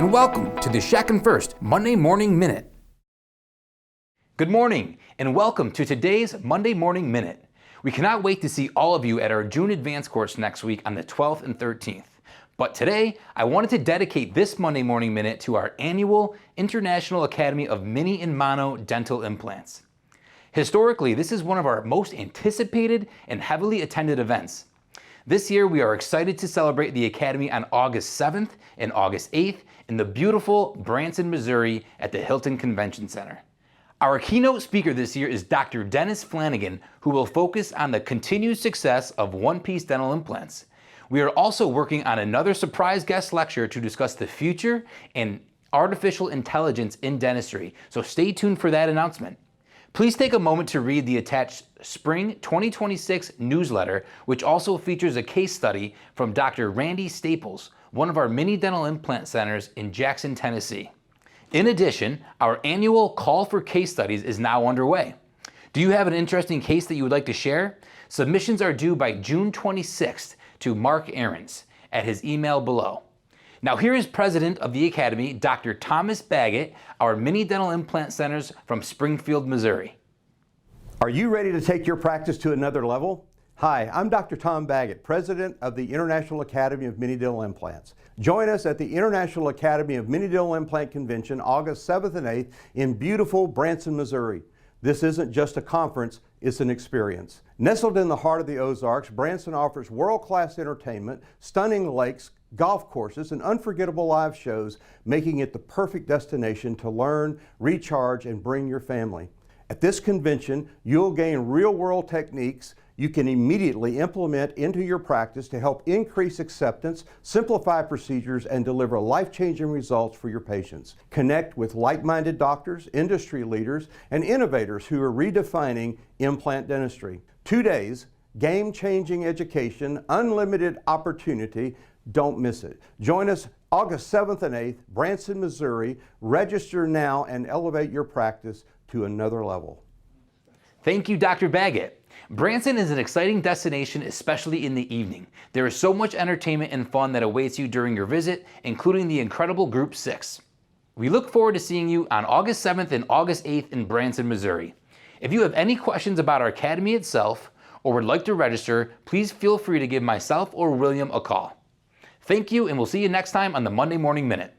and welcome to the Shatkin F.I.R.S.T Monday Morning Minute. Good morning, and welcome to today's Monday Morning Minute. We cannot wait to see all of you at our June Advanced course next week on the 12th and 13th. But today, I wanted to dedicate this Monday Morning Minute to our annual International Academy of Mini and Mono Dental Implants. Historically, this is one of our most anticipated and heavily attended events. This year, we are excited to celebrate the Academy on August 7th and August 8th in the beautiful Branson, Missouri at the Hilton Convention Center. Our keynote speaker this year is Dr. Dennis Flanagan, who will focus on the continued success of one-piece dental implants. We are also working on another surprise guest lecture to discuss the future and artificial intelligence in dentistry, so stay tuned for that announcement. Please take a moment to read the attached Spring 2026 newsletter, which also features a case study from Dr. Randy Staples, one of our mini dental implant centers in Jackson, Tennessee. In addition, our annual Call for Case Studies is now underway. Do you have an interesting case that you would like to share? Submissions are due by June 26th to Mark Ahrens at his email below. Now here is President of the Academy, Dr. Thomas Baggett, our mini dental implant centers from Springfield, Missouri. Are you ready to take your practice to another level? Hi, I'm Dr. Tom Baggett, President of the International Academy of Mini Dental Implants. Join us at the International Academy of Mini Dental Implant Convention August 7th and 8th in beautiful Branson, Missouri. This isn't just a conference, it's an experience. Nestled in the heart of the Ozarks, Branson offers world-class entertainment, stunning lakes, golf courses, and unforgettable live shows, making it the perfect destination to learn, recharge, and bring your family. At this convention, you'll gain real-world techniques you can immediately implement into your practice to help increase acceptance, simplify procedures, and deliver life-changing results for your patients. Connect with like-minded doctors, industry leaders, and innovators who are redefining implant dentistry. 2 days, game-changing education, unlimited opportunity. Don't miss it. Join us August 7th and 8th, Branson, Missouri. Register now and elevate your practice to another level. Thank you, Dr. Baggett. Branson is an exciting destination, especially in the evening. There is so much entertainment and fun that awaits you during your visit, including the incredible Group 6. We look forward to seeing you on August 7th and August 8th in Branson, Missouri. If you have any questions about our academy itself or would like to register, please feel free to give myself or William a call. Thank you, and we'll see you next time on the Monday Morning Minute.